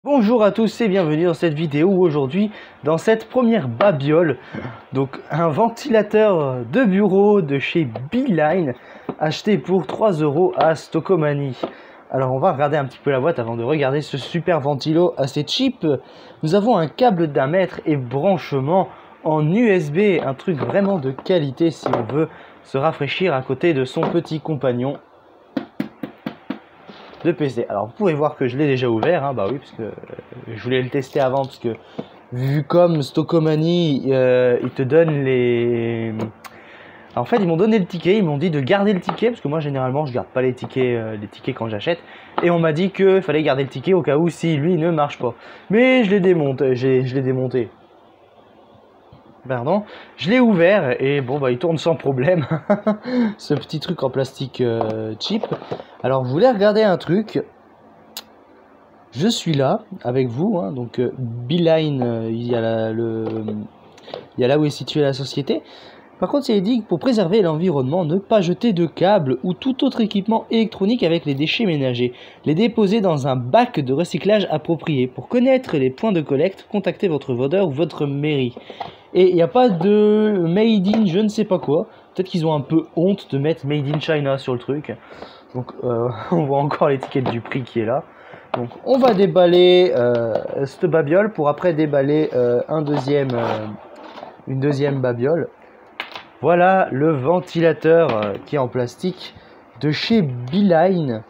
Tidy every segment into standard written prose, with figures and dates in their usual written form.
Bonjour à tous et bienvenue dans cette vidéo où aujourd'hui, dans cette première babiole, donc un ventilateur de bureau de chez Beeline, acheté pour 3 € à Stockomanie. Alors on va regarder un petit peu la boîte avant de regarder ce super ventilo assez cheap. Nous avons un câble d'1 mètre et branchement en USB, un truc vraiment de qualité si on veut se rafraîchir à côté de son petit compagnon de PC. Alors vous pouvez voir que je l'ai déjà ouvert, hein, bah oui, parce que je voulais le tester avant, parce que vu comme Stockomanie, ils te donnent les... Alors, en fait, ils m'ont donné le ticket, ils m'ont dit de garder le ticket, parce que moi généralement je garde pas les tickets quand j'achète, et on m'a dit qu'il fallait garder le ticket au cas où si lui ne marche pas. Mais je l'ai démonté, je l'ai démonté. Pardon, je l'ai ouvert et bon bah il tourne sans problème. Ce petit truc en plastique cheap. Alors je voulais regarder un truc. Je suis là avec vous, hein, donc Beeline, il y a là où est située la société. Par contre, il est dit que pour préserver l'environnement, ne pas jeter de câbles ou tout autre équipement électronique avec les déchets ménagers. Les déposer dans un bac de recyclage approprié. Pour connaître les points de collecte, contactez votre vendeur ou votre mairie. Et il n'y a pas de Made in je ne sais pas quoi. Peut-être qu'ils ont un peu honte de mettre Made in China sur le truc. Donc on voit encore l'étiquette du prix qui est là. Donc on va déballer cette babiole pour après déballer une deuxième babiole. Voilà le ventilateur qui est en plastique de chez Beeline.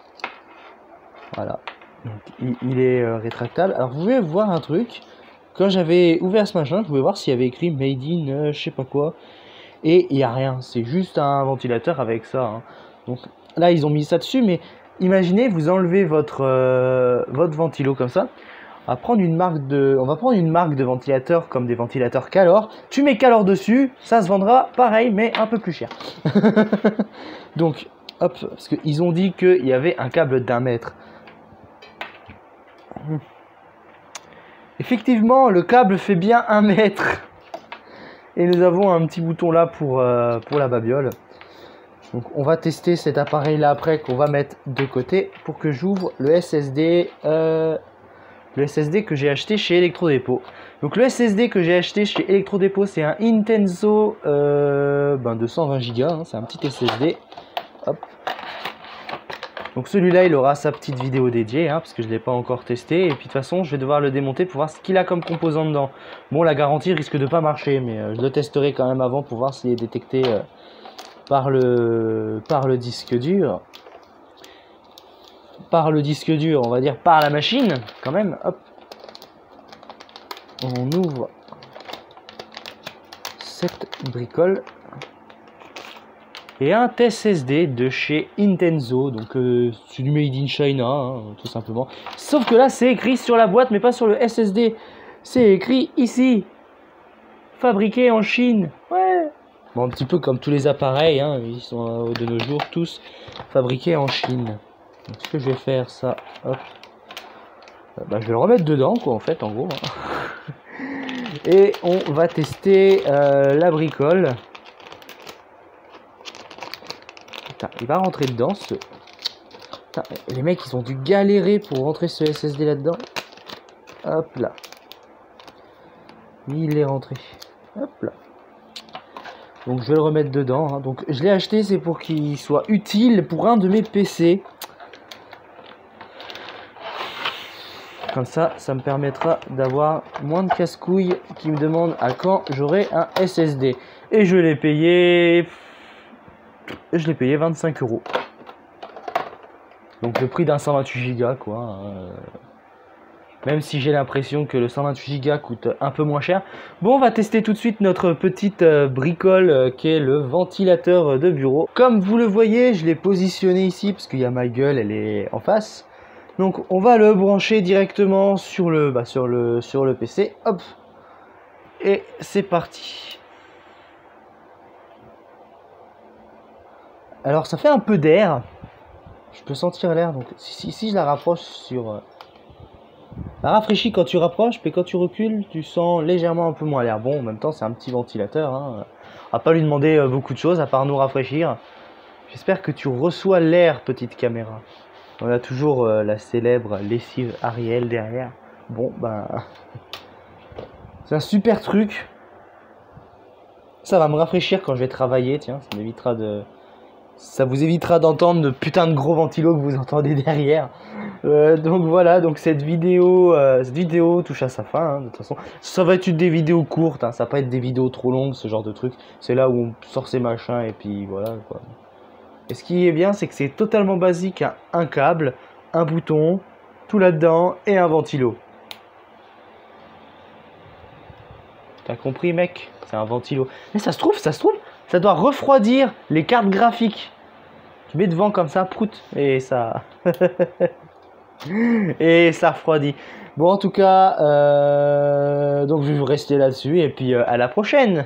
Voilà. Donc il est rétractable. Alors vous pouvez voir un truc. Quand j'avais ouvert ce machin, je voulais voir s'il y avait écrit Made in je sais pas quoi. Et il n'y a rien. C'est juste un ventilateur avec ça. Hein. Donc là, ils ont mis ça dessus. Mais imaginez, vous enlevez votre ventilo comme ça. On va prendre une marque de ventilateur comme des ventilateurs Calor. Tu mets Calor dessus, ça se vendra pareil, mais un peu plus cher. Donc, hop, parce qu'ils ont dit qu'il y avait un câble d'1 mètre. Effectivement, le câble fait bien 1 mètre. Et nous avons un petit bouton là pour la babiole. Donc on va tester cet appareil là après qu'on va mettre de côté pour que j'ouvre le SSD que j'ai acheté chez Electrodépôt. Donc le SSD que j'ai acheté chez Electrodépôt, c'est un Intenso de 120 Go, hein, c'est un petit SSD. Hop. Donc celui-là, il aura sa petite vidéo dédiée, hein, parce que je ne l'ai pas encore testé. Et puis de toute façon, je vais devoir le démonter pour voir ce qu'il a comme composant dedans. Bon, la garantie risque de pas marcher, mais je le testerai quand même avant pour voir s'il est détecté par le disque dur. Par le disque dur, on va dire par la machine, quand même. Hop. On ouvre cette bricole. Et un SSD de chez Intenso, donc c'est du Made in China, hein, tout simplement. Sauf que là, c'est écrit sur la boîte, mais pas sur le SSD. C'est écrit ici, fabriqué en Chine. Ouais. Bon, un petit peu comme tous les appareils, hein, ils sont de nos jours tous fabriqués en Chine. Donc, ce que je vais faire, ça, hop. Je vais le remettre dedans, quoi, en fait, en gros. Hein. Et on va tester la bricole. Putain, il va rentrer dedans. Putain, les mecs, ils ont dû galérer pour rentrer ce SSD là-dedans. Hop là. Il est rentré. Hop là. Donc je vais le remettre dedans. Hein. Donc je l'ai acheté, c'est pour qu'il soit utile pour un de mes PC. Comme ça me permettra d'avoir moins de casse-couilles qui me demandent à quand j'aurai un SSD. Et je l'ai payé... 25 €. Donc le prix d'un 128 Go, quoi. Même si j'ai l'impression que le 128 Go coûte un peu moins cher. Bon, on va tester tout de suite notre petite bricole qui est le ventilateur de bureau. Comme vous le voyez, je l'ai positionné ici parce qu'il y a ma gueule, elle est en face. Donc on va le brancher directement sur le PC. Hop. Et c'est parti. Alors ça fait un peu d'air. Je peux sentir l'air. Donc si je la rapproche sur... La rafraîchit quand tu rapproches, mais quand tu recules, tu sens légèrement un peu moins l'air. Bon, en même temps, c'est un petit ventilateur. Hein. On va pas lui demander beaucoup de choses à part nous rafraîchir. J'espère que tu reçois l'air, petite caméra. On a toujours la célèbre lessive Ariel derrière. Bon, ben... c'est un super truc. Ça va me rafraîchir quand je vais travailler, tiens, ça m'évitera de... Ça vous évitera d'entendre de putain de gros ventilos que vous entendez derrière. Donc voilà, donc cette vidéo touche à sa fin, hein, de toute façon. Ça va être des vidéos courtes, hein, ça va pas être des vidéos trop longues, ce genre de truc. C'est là où on sort ces machins et puis voilà, quoi. Et ce qui est bien, c'est que c'est totalement basique, hein. Un câble, un bouton, tout là-dedans et un ventilo. T'as compris, mec? C'est un ventilo. Mais ça se trouve, ça doit refroidir les cartes graphiques. Tu mets devant comme ça, prout, et ça... et ça refroidit. Bon, en tout cas, donc je vais rester là-dessus, et puis à la prochaine.